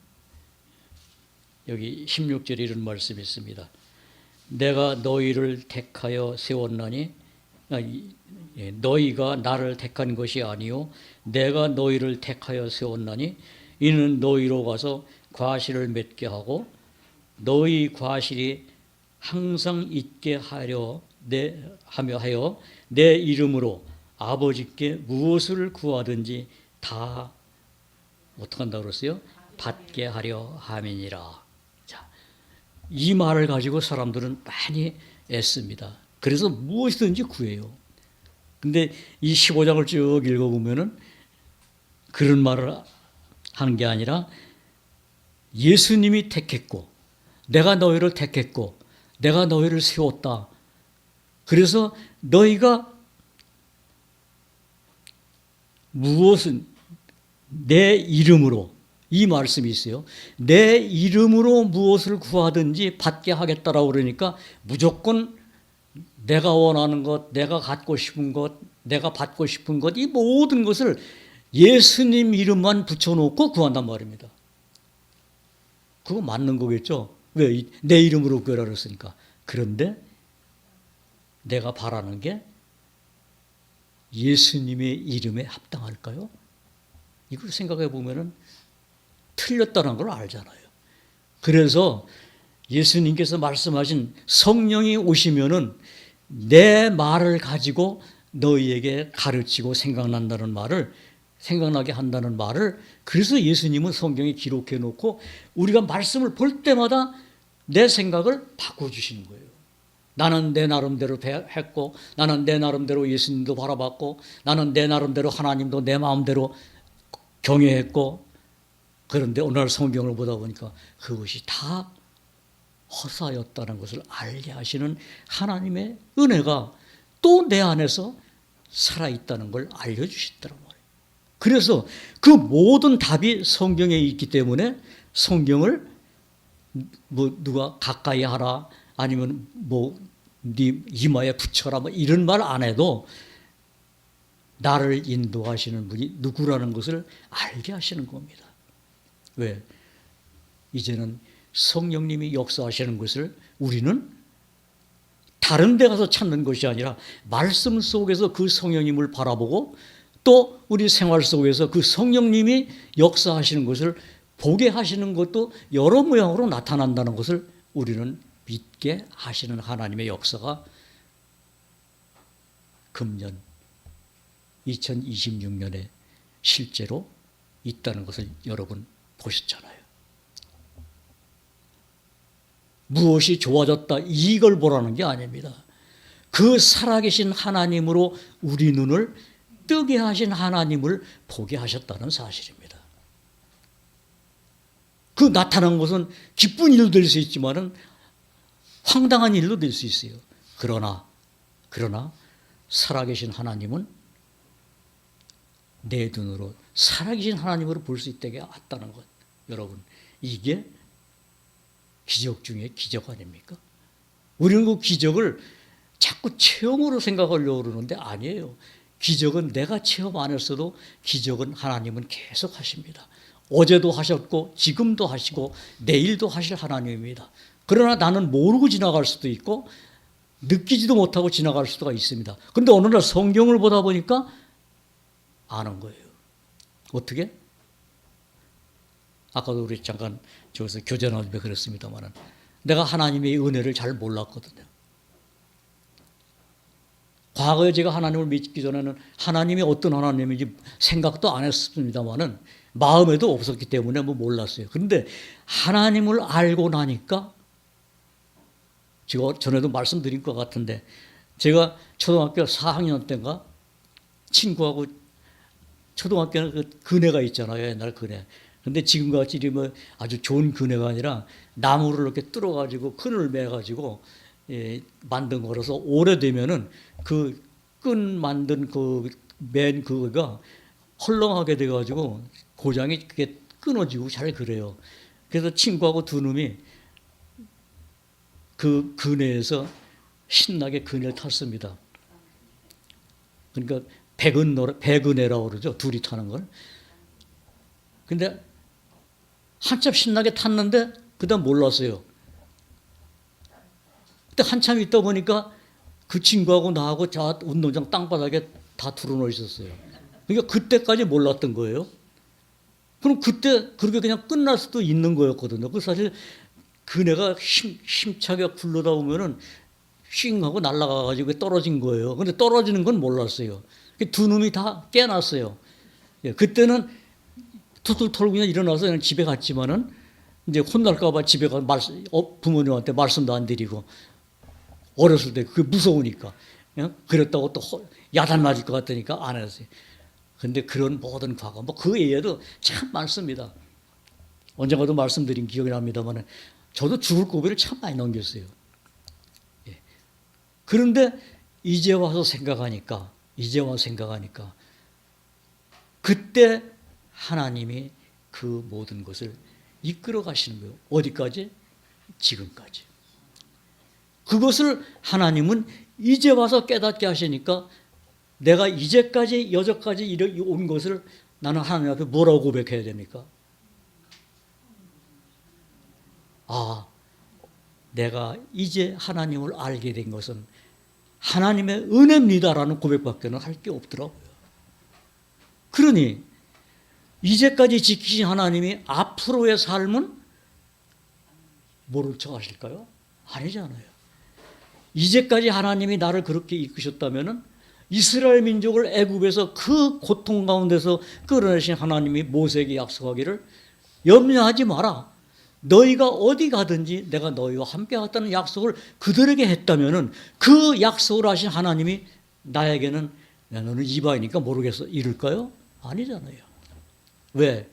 여기 16절에 이런 말씀이 있습니다. 내가 너희를 택하여 세웠나니 너희가 나를 택한 것이 아니요 내가 너희를 택하여 세웠나니 이는 너희로 가서 과실을 맺게 하고 너희 과실이 항상 있게 하여 내 이름으로 아버지께 무엇을 구하든지 다 어떻게 한다고 그랬어요? 받게 하려 함이니라. 자, 이 말을 가지고 사람들은 많이 애씁니다. 그래서 무엇이든지 구해요. 근데 이 15장을 쭉 읽어보면은 그런 말을 하는 게 아니라 예수님이 택했고 내가 너희를 택했고 내가 너희를 세웠다. 그래서 너희가 무엇은 내 이름으로 이 말씀이 있어요. 내 이름으로 무엇을 구하든지 받게 하겠다라고 그러니까 무조건 내가 원하는 것, 내가 갖고 싶은 것, 내가 받고 싶은 것, 이 모든 것을 예수님 이름만 붙여놓고 구한단 말입니다. 그거 맞는 거겠죠? 왜? 내 이름으로 구하라 그랬으니까. 그런데 내가 바라는 게 예수님의 이름에 합당할까요? 이걸 생각해 보면은 틀렸다는 걸 알잖아요. 그래서 예수님께서 말씀하신 성령이 오시면은 내 말을 가지고 너희에게 가르치고 생각나게 한다는 말을 그래서 예수님은 성경에 기록해 놓고 우리가 말씀을 볼 때마다 내 생각을 바꿔주시는 거예요. 나는 내 나름대로 했고, 나는 내 나름대로 예수님도 바라봤고, 나는 내 나름대로 하나님도 내 마음대로 경외했고, 그런데 오늘 성경을 보다 보니까 그것이 다 허사였다는 것을 알게 하시는 하나님의 은혜가 또 내 안에서 살아있다는 걸 알려주시더란 말이에요. 그래서 그 모든 답이 성경에 있기 때문에 성경을 누가 가까이 하라 아니면 네 이마에 붙여라 이런 말 안 해도 나를 인도하시는 분이 누구라는 것을 알게 하시는 겁니다. 왜? 이제는 성령님이 역사하시는 것을 우리는 다른 데 가서 찾는 것이 아니라 말씀 속에서 그 성령님을 바라보고 또 우리 생활 속에서 그 성령님이 역사하시는 것을 보게 하시는 것도 여러 모양으로 나타난다는 것을 우리는 믿게 하시는 하나님의 역사가 금년 2026년에 실제로 있다는 것을 여러분 보셨잖아요. 무엇이 좋아졌다 이걸 보라는 게 아닙니다. 그 살아계신 하나님으로 우리 눈을 뜨게 하신 하나님을 보게 하셨다는 사실입니다. 그 나타난 것은 기쁜 일도 될 수 있지만은 황당한 일도 될 수 있어요. 그러나 살아계신 하나님은 내 눈으로 살아계신 하나님으로 볼 수 있게 왔다는 것. 여러분, 이게 기적 중에 기적 아닙니까? 우리는 그 기적을 자꾸 체험으로 생각하려고 그러는데 아니에요. 기적은 내가 체험 안 했어도 기적은 하나님은 계속 하십니다. 어제도 하셨고 지금도 하시고 내일도 하실 하나님입니다. 그러나 나는 모르고 지나갈 수도 있고 느끼지도 못하고 지나갈 수도 있습니다. 그런데 어느 날 성경을 보다 보니까 아는 거예요. 어떻게? 아까도 우리 잠깐 저기서 교제나눌 때 그랬습니다만 내가 하나님의 은혜를 잘 몰랐거든요. 과거에 제가 하나님을 믿기 전에는 하나님이 어떤 하나님인지 생각도 안 했습니다만 마음에도 없었기 때문에 몰랐어요. 그런데 하나님을 알고 나니까 제가 전에도 말씀드린 것 같은데 제가 초등학교 4학년 때인가 친구하고 초등학교는 그 그네가 있잖아요. 옛날 그네. 근데 지금같이 아주 좋은 그네가 아니라 나무를 이렇게 뚫어가지고 그늘 매가지고 만든 거라서 오래되면은 그 끈 만든 맨 그거가 헐렁하게 돼가지고 고장이 그게 끊어지고 잘 그래요. 그래서 친구하고 두 놈이 그 그네에서 신나게 그네를 탔습니다. 그러니까 백은혜라고 그러죠. 둘이 타는 걸. 근데 한참 신나게 탔는데 그다음 몰랐어요. 그때 한참 있다 보니까 그 친구하고 나하고 저 운동장 땅바닥에 다 드러누워 있었어요. 그러니까 그때까지 몰랐던 거예요. 그럼 그때 그렇게 그냥 끝날 수도 있는 거였거든요. 그 사실 그네가 힘차게 굴러다 보면은 싱 하고 날아가가지고 떨어진 거예요. 근데 떨어지는 건 몰랐어요. 두 놈이 다 깨났어요. 그때는 툴툴 털고 그냥 일어나서 그냥 집에 갔지만은 이제 혼날까봐 집에 가 부모님한테 말씀도 안 드리고 어렸을 때 그게 무서우니까 그랬다고 또 야단 맞을 것 같으니까 안 했어요. 근데 그런 모든 과거 그 외에도 참 많습니다. 언젠가도 말씀드린 기억이 납니다만 저도 죽을 고비를 참 많이 넘겼어요. 그런데 이제 와서 생각하니까 그때 하나님이 그 모든 것을 이끌어 가시는 거예요. 어디까지? 지금까지. 그것을 하나님은 이제 와서 깨닫게 하시니까 내가 이제까지 여기까지 온 것을 나는 하나님 앞에 뭐라고 고백해야 됩니까? 내가 이제 하나님을 알게 된 것은 하나님의 은혜입니다라는 고백밖에 할 게 없더라고요. 그러니 이제까지 지키신 하나님이 앞으로의 삶은 모른 척 하실까요? 아니잖아요. 이제까지 하나님이 나를 그렇게 이끄셨다면은 이스라엘 민족을 애굽에서 그 고통 가운데서 끌어내신 하나님이 모세에게 약속하기를 염려하지 마라. 너희가 어디 가든지 내가 너희와 함께 하겠다는 약속을 그들에게 했다면은 그 약속을 하신 하나님이 나에게는 너는 이방이니까 모르겠어 이럴까요? 아니잖아요. 왜?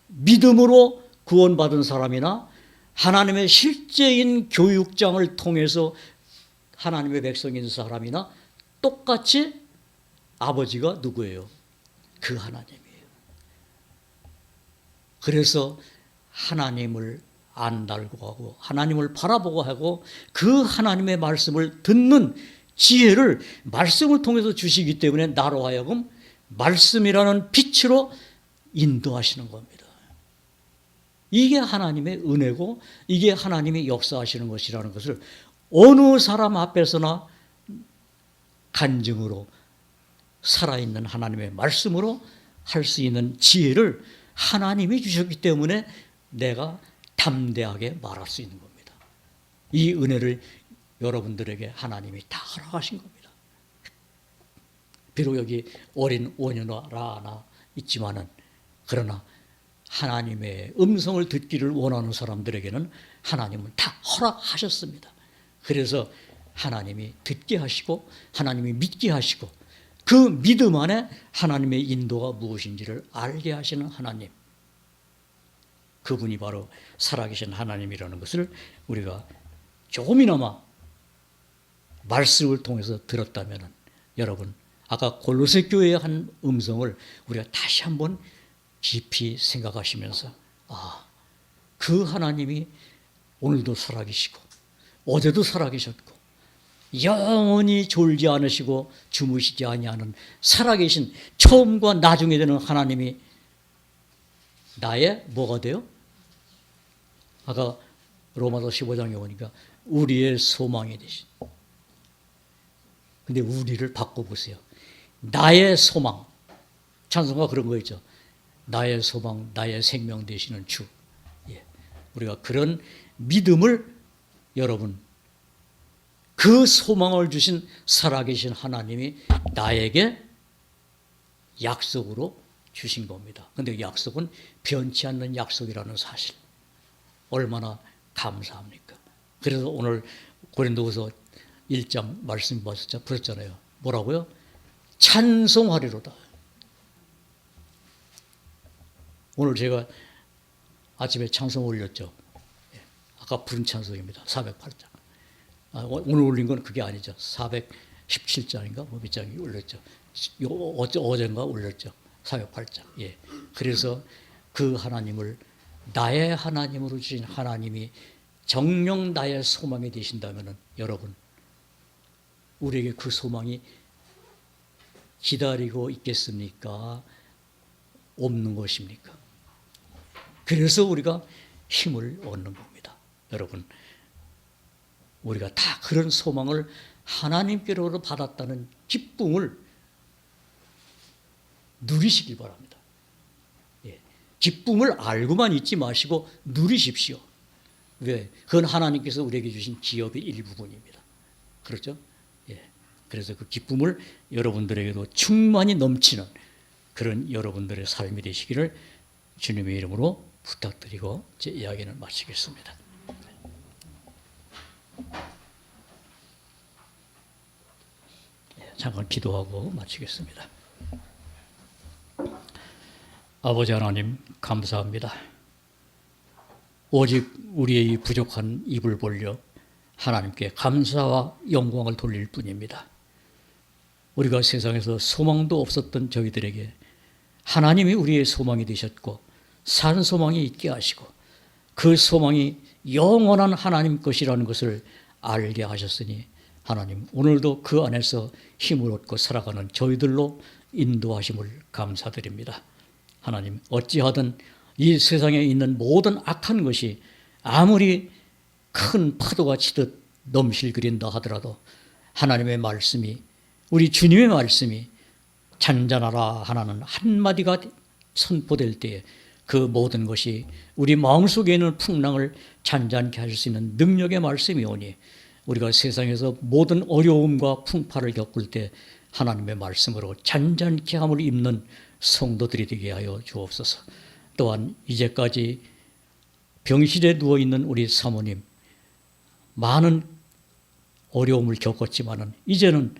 믿음으로 구원받은 사람이나 하나님의 실제인 교육장을 통해서 하나님의 백성인 사람이나 똑같이 아버지가 누구예요? 그 하나님이에요. 그래서 하나님을 안달고 하고 하나님을 바라보고 하고 그 하나님의 말씀을 듣는 지혜를 말씀을 통해서 주시기 때문에 나로 하여금 말씀이라는 빛으로 인도하시는 겁니다. 이게 하나님의 은혜고 이게 하나님이 역사하시는 것이라는 것을 어느 사람 앞에서나 간증으로 살아있는 하나님의 말씀으로 할 수 있는 지혜를 하나님이 주셨기 때문에 내가 담대하게 말할 수 있는 겁니다. 이 은혜를 여러분들에게 하나님이 다 허락하신 겁니다. 비록 여기 어린 오녀나 라나 있지만은 그러나 하나님의 음성을 듣기를 원하는 사람들에게는 하나님은 다 허락하셨습니다. 그래서 하나님이 듣게 하시고 하나님이 믿게 하시고 그 믿음 안에 하나님의 인도가 무엇인지를 알게 하시는 하나님, 그분이 바로 살아계신 하나님이라는 것을 우리가 조금이나마 말씀을 통해서 들었다면 여러분 아까 골로새 교회의 한 음성을 우리가 다시 한번 깊이 생각하시면서 그 하나님이 오늘도 살아계시고 어제도 살아계셨고 영원히 졸지 않으시고 주무시지 아니하는 살아계신 처음과 나중에 되는 하나님이 나의 뭐가 돼요? 아까 로마서 15장에 보니까 우리의 소망이 되신. 근데 우리를 바꿔보세요. 나의 소망. 찬송가 그런 거 있죠. 나의 소망, 나의 생명 되시는 주. 우리가 그런 믿음을 여러분 그 소망을 주신 살아계신 하나님이 나에게 약속으로 주신 겁니다. 그런데 약속은 변치 않는 약속이라는 사실. 얼마나 감사합니까? 그래서 오늘 고린도후서 1장 말씀 보셨잖아요. 뭐라고요? 찬송하리로다. 오늘 제가 아침에 찬송 올렸죠. 아까 부른 찬송입니다. 408장. 오늘 올린 건 그게 아니죠. 417장인가 뭐 몇 장이 올렸죠. 어젠가 올렸죠. 408장. 예. 그래서 그 하나님을 나의 하나님으로 주신 하나님이 정녕 나의 소망이 되신다면 여러분 우리에게 그 소망이 기다리고 있겠습니까? 없는 것입니까? 그래서 우리가 힘을 얻는 겁니다. 여러분 우리가 다 그런 소망을 하나님께로부터 받았다는 기쁨을 누리시길 바랍니다. 예. 기쁨을 알고만 있지 마시고 누리십시오. 왜? 그건 하나님께서 우리에게 주신 기업의 일부분입니다. 그렇죠? 예. 그래서 그 기쁨을 여러분들에게도 충만히 넘치는 그런 여러분들의 삶이 되시기를 주님의 이름으로 부탁드리고 제 이야기는 마치겠습니다. 잠깐 기도하고 마치겠습니다. 아버지 하나님 감사합니다. 오직 우리의 이 부족한 입을 벌려 하나님께 감사와 영광을 돌릴 뿐입니다. 우리가 세상에서 소망도 없었던 저희들에게 하나님이 우리의 소망이 되셨고 산 소망이 있게 하시고 그 소망이 영원한 하나님 것이라는 것을 알게 하셨으니 하나님 오늘도 그 안에서 힘을 얻고 살아가는 저희들로 인도하심을 감사드립니다. 하나님 어찌하든 이 세상에 있는 모든 악한 것이 아무리 큰 파도가 치듯 넘실거린다 하더라도 하나님의 말씀이 우리 주님의 말씀이 잔잔하라 하나는 한마디가 선포될 때에 그 모든 것이 우리 마음속에 있는 풍랑을 잔잔케 하실 수 있는 능력의 말씀이 오니 우리가 세상에서 모든 어려움과 풍파를 겪을 때 하나님의 말씀으로 잔잔케 함을 입는 성도들이 되게 하여 주옵소서. 또한 이제까지 병실에 누워있는 우리 사모님, 많은 어려움을 겪었지만은 이제는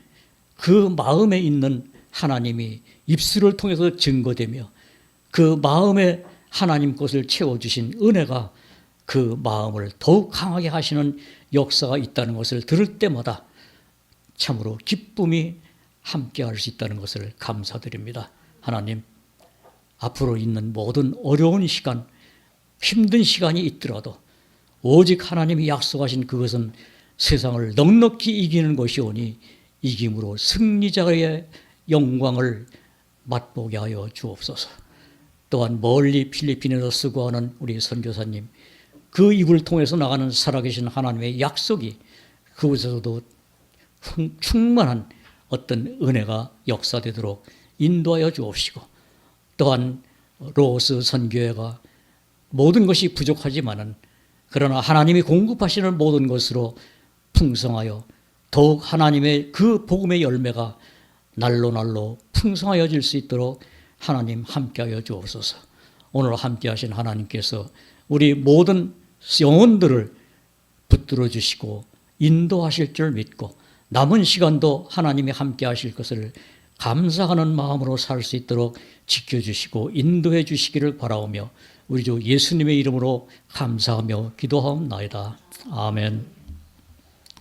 그 마음에 있는 하나님이 입술을 통해서 증거되며 그 마음에 하나님 것을 채워주신 은혜가 그 마음을 더욱 강하게 하시는 역사가 있다는 것을 들을 때마다 참으로 기쁨이 함께할 수 있다는 것을 감사드립니다. 하나님, 앞으로 있는 모든 어려운 시간, 힘든 시간이 있더라도 오직 하나님이 약속하신 그것은 세상을 넉넉히 이기는 것이오니 이김으로 승리자의 영광을 맛보게 하여 주옵소서. 또한 멀리 필리핀에서 수고하는 우리 선교사님, 그 입을 통해서 나가는 살아계신 하나님의 약속이 그곳에서도 충만한 어떤 은혜가 역사되도록 인도하여 주옵시고, 또한 로스 선교회가 모든 것이 부족하지만은 그러나 하나님이 공급하시는 모든 것으로 풍성하여 더욱 하나님의 그 복음의 열매가 날로 날로 풍성하여질 수 있도록 하나님 함께하여 주옵소서. 오늘 함께하신 하나님께서 우리 모든 영혼들을 붙들어 주시고 인도하실 줄 믿고 남은 시간도 하나님이 함께하실 것을 감사하는 마음으로 살 수 있도록 지켜주시고 인도해 주시기를 바라오며 우리 주 예수님의 이름으로 감사하며 기도하옵나이다. 아멘.